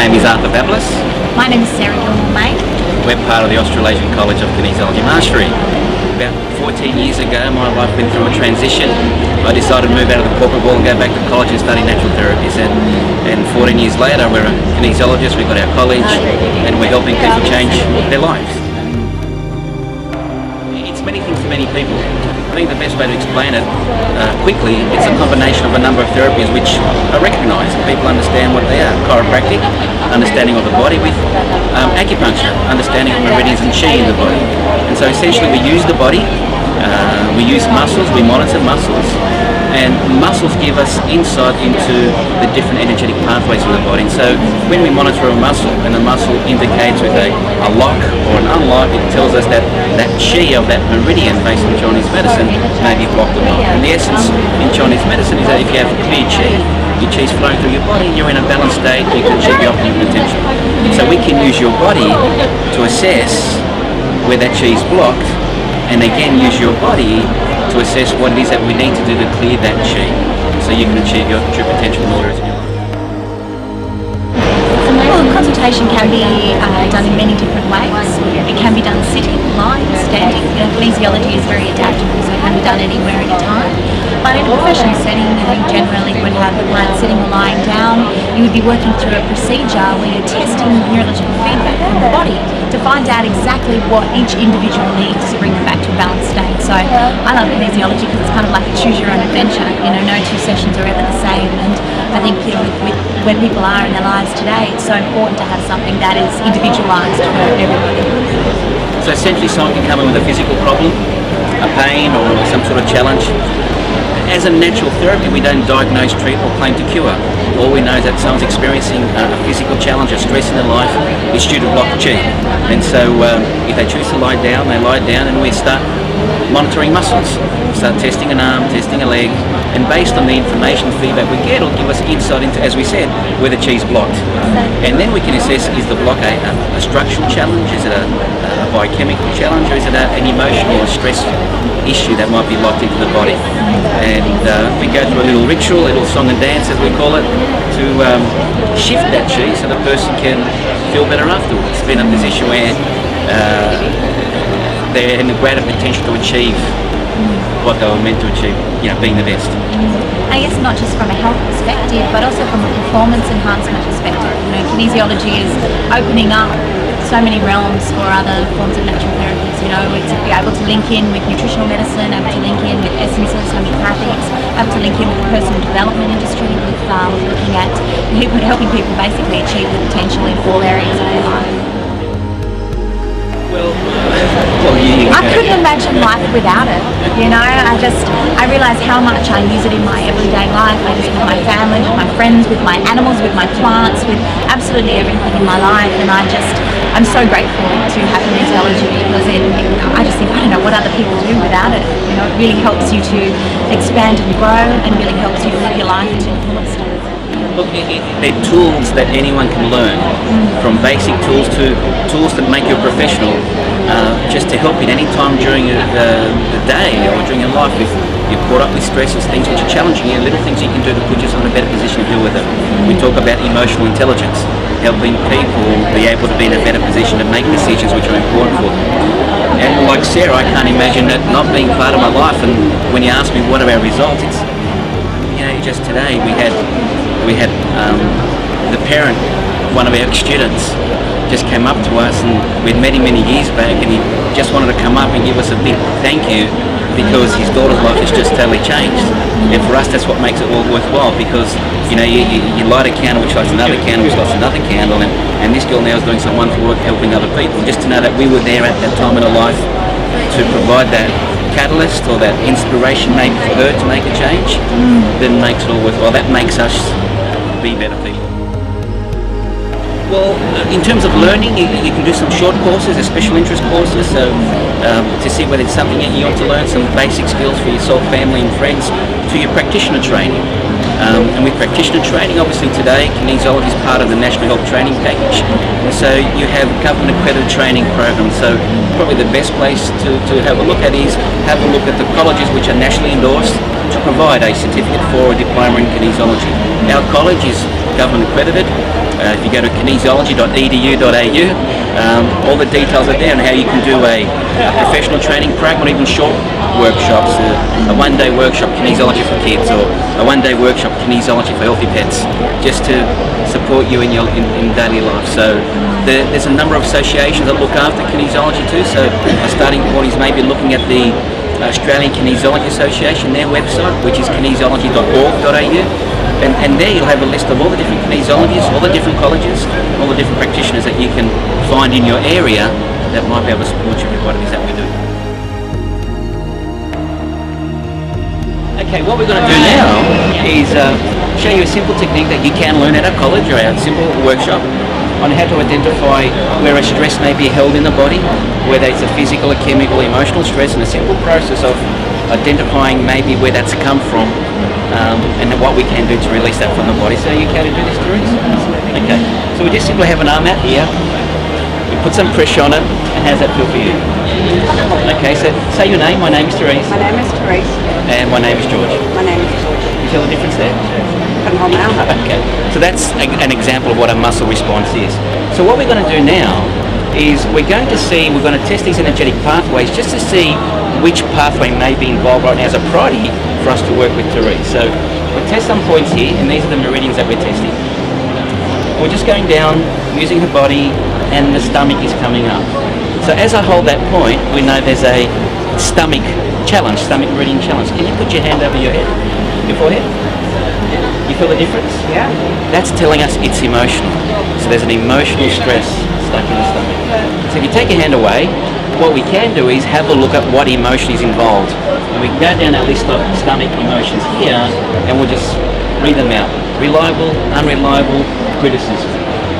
name is Arthur Bablis. My name is Sarah Gilmore-May. We're part of the Australasian College of Kinesiology Mastery. About 14 years ago, my life went through a transition. I decided to move out of the corporate world and go back to college and study natural therapies. And 14 years later, we're a kinesiologist, we've got our college, and we're helping people change their lives. It's many things to many people. I think the best way to explain it quickly, it's a combination of a number of therapies which are recognised. People understand what they are. Chiropractic, understanding of the body, with acupuncture, understanding of meridians and chi in the body. And so essentially we use the body, we use muscles, we monitor muscles, and muscles give us insight into the different energetic pathways in the body. And so when we monitor a muscle and the muscle indicates with a lock or an unlock, it tells us that that chi of that meridian based on Chinese medicine may be blocked or not. And the essence in Chinese medicine is that if you have clear chi, your chi is flowing through your body, you're in a balanced state, you can achieve your optimum potential. So we can use your body to assess where that chi is blocked, and again use your body to assess what it is that we need to do to clear that chi, so you can achieve your true potential in all areas of your life. Well, consultation can be done in many different ways. It can be done sitting, lying, standing. Kinesiology is very adaptable, so it can be done anywhere, anytime. But in a professional setting, you generally would have the client sitting or lying down. You would be working through a procedure where you're testing neurological feedback from the body to find out exactly what each individual needs to bring them back to a balanced state. So I love kinesiology because it's kind of like a choose your own adventure. No two sessions are ever the same. And I think with where people are in their lives today, it's so important to have something that is individualised for everybody. So essentially someone can come in with a physical problem, a pain or some sort of challenge. As a natural therapy, we don't diagnose, treat or claim to cure. All we know is that someone's experiencing a physical challenge, a stress in their life, is due to blocked chi. And so if they choose to lie down, they lie down, and we start monitoring muscles. We start testing an arm, testing a leg, and based on the information feedback we get, it'll give us insight into, as we said, where the chi is blocked. And then we can assess, is the block a structural challenge, is it a biochemical challenge, or is it an emotional or stress issue that might be locked into the body. And we go through a little ritual, a little song and dance as we call it, to shift that chi so the person can feel better afterwards, be in a position where they're in a greater potential to achieve what they were meant to achieve, being the best. I guess not just from a health perspective, but also from a performance enhancement perspective. Kinesiology is opening up so many realms for other forms of natural therapies. It's to be able to link in with nutritional medicine, able to link in with essences, homeopathics, able to link in with the personal development industry, with looking at helping people basically achieve the potential in all areas of their life. I couldn't imagine life without it. I realise how much I use it in my everyday life. I use it with my family, with my friends, with my animals, with my plants, with absolutely everything in my life. And I'm so grateful to have kinesiology because I just think, I don't know what other people do without it. It really helps you to expand and grow, and really helps you live your life to the fullest. Look, they're tools that anyone can learn, from basic tools to tools that make you a professional, just to help you at any time during the day or during your life. If you're caught up with stresses, things which are challenging you, little things you can do to put yourself in a better position to deal with them. We talk about emotional intelligence, helping people be able to be in a better position to make decisions which are important for them. And like Sarah, I can't imagine that not being part of my life. And when you ask me what are our results, it's, just today we had the parent, one of our students, just came up to us, and we'd met him many years back, and he just wanted to come up and give us a big thank you because his daughter's life has just totally changed. And for us, that's what makes it all worthwhile, because you light a candle which lights another candle which lights another candle, and this girl now is doing some wonderful work helping other people. Just to know that we were there at that time in her life to provide that catalyst or that inspiration maybe for her to make a change, then makes it all worthwhile. That makes us be better people. Well, in terms of learning, you can do some short courses, special interest courses, so to see whether it's something that you want to learn, some basic skills for yourself, family and friends, to your practitioner training. And with practitioner training, obviously today, kinesiology is part of the National Health Training Package. So you have government accredited training programs. So probably the best place to have a look at is have a look at the colleges which are nationally endorsed, to provide a certificate for a diploma in kinesiology. Our college is government accredited. If you go to kinesiology.edu.au, all the details are there on how you can do a professional training program, or even short workshops, a one-day workshop kinesiology for kids, or a one-day workshop kinesiology for healthy pets, just to support you in your in daily life. So there's a number of associations that look after kinesiology too. So a starting point is maybe looking at the Australian Kinesiology Association, their website, which is kinesiology.org.au. And there you'll have a list of all the different kinesiologists, all the different colleges, all the different practitioners that you can find in your area that might be able to support you with what it is that we do. Okay, what we're going to do now is show you a simple technique that you can learn at our college or our simple workshop on how to identify where a stress may be held in the body, whether it's a physical, a chemical, emotional stress, and a simple process of identifying maybe where that's come from, and what we can do to release that from the body. So you can do this, Therese? Okay, so we just simply have an arm out here, we put some pressure on it, and how's that feel for you? Okay, so say your name. My name is Therese. My name is Therese. And my name is George. My name is George. You feel the difference there? Couldn't hold my arm. Okay, so that's an example of what a muscle response is. So what we're going to do now is we're going to test these energetic pathways just to see which pathway may be involved right now as a priority for us to work with Therese. So we'll test some points here, and these are the meridians that we're testing. We're just going down, using her body, and the stomach is coming up. So as I hold that point, we know there's a stomach challenge, stomach meridian challenge. Can you put your hand over your head, your forehead? You feel the difference? Yeah. That's telling us it's emotional. So there's an emotional stress stuck in the stomach. So if you take your hand away, what we can do is have a look at what emotion is involved. And we can go down our list of stomach emotions here, and we'll just read them out. Reliable, unreliable, criticism.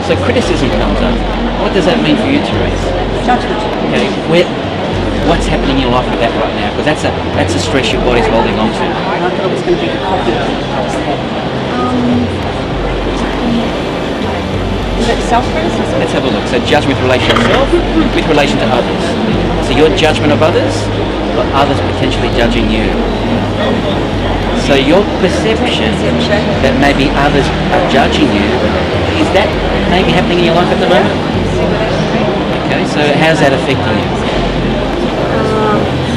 So criticism comes up. What does that mean for you, Therese? Judgment. Okay, what's happening in your life with that right now? Because that's a stress your body's holding on to. I thought it was going to be the coffee. Is it self-criticism? Let's have a look. So judgment with relation to yourself, with relation to others. So your judgment of others, or others potentially judging you. So your perception that maybe others are judging you, is that maybe happening in your life at the moment? Okay, so how's that affecting you?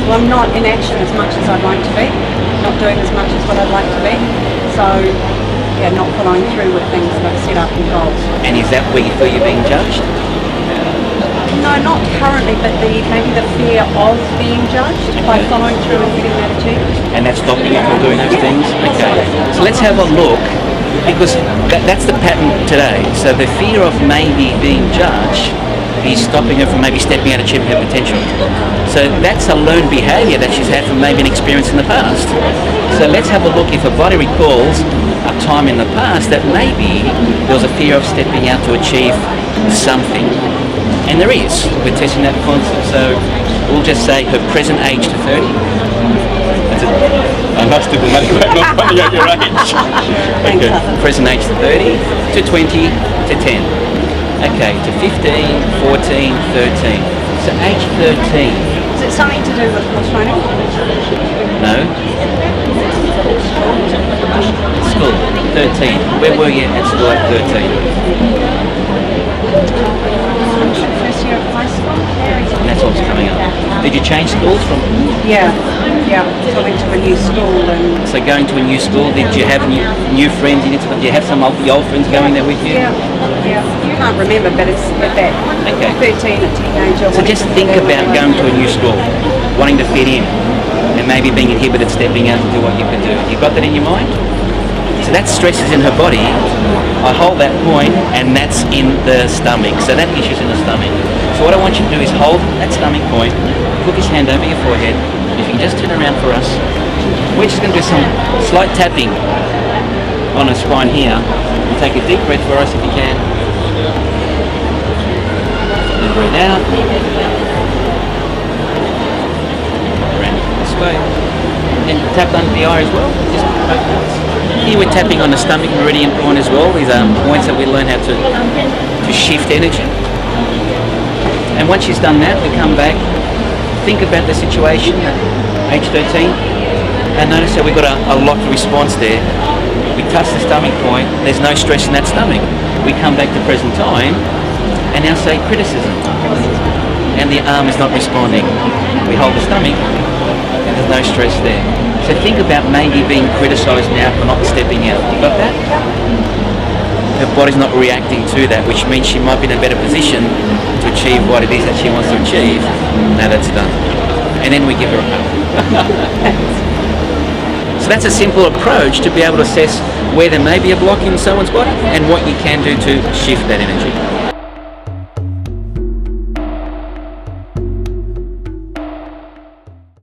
Well, I'm not in action as much as I'd like to be. Not doing as much as what I'd like to be. So, yeah, not following through with things that I've set up in goals. And is that where you feel you're being judged? No, not currently, but maybe the fear of being judged by following through and getting that achieved. And that's stopping you from doing those things? Okay. So let's have a look, because that's the pattern today. So the fear of maybe being judged is stopping her from maybe stepping out and achieving her potential. So that's a learned behaviour that she's had from maybe an experience in the past. So let's have a look if her body recalls a time in the past that maybe there was a fear of stepping out to achieve something. And there is. We're testing that concept. So we'll just say her present age to 30. That's it. I must have been not finding out your age. Okay. Present age to 30, to 20, to 10. Okay, to 15, 14, 13. So age 13. Is it something to do with horse riding? No. School, 13. Where were you at school at 13? First year of high school? And that's what's coming up. Did you change schools from? Yeah. So I went to a new school and... So going to a new school, did you have new friends? Did you have some of the old friends going there with you? Yeah. You can't remember, but it's at that 13, a teenager. So just think about going to a new school, wanting to fit in, and maybe being inhibited stepping out to do what you can do. You got that in your mind? So that stress is in her body. I hold that point, and that's in the stomach. So that issue's in the stomach. So what I want you to do is hold that stomach point, put his hand over your forehead. If you can just turn around for us, we're just going to do some slight tapping on her spine here. And take a deep breath for us if you can. And breathe out. Around this way. And tap under the eye as well. Just both points. Here we're tapping on the stomach meridian point as well. These are points that we learn how to shift energy. And once she's done that, we come back, think about the situation, age 13. And notice how we've got a locked response there. We touch the stomach point, there's no stress in that stomach. We come back to present time and now say criticism. And the arm is not responding. We hold the stomach and there's no stress there. So think about maybe being criticised now for not stepping out. You got that? Her body's not reacting to that, which means she might be in a better position to achieve what it is that she wants to achieve. Now that's done. And then we give her a hug. So that's a simple approach to be able to assess where there may be a block in someone's body and what you can do to shift that energy.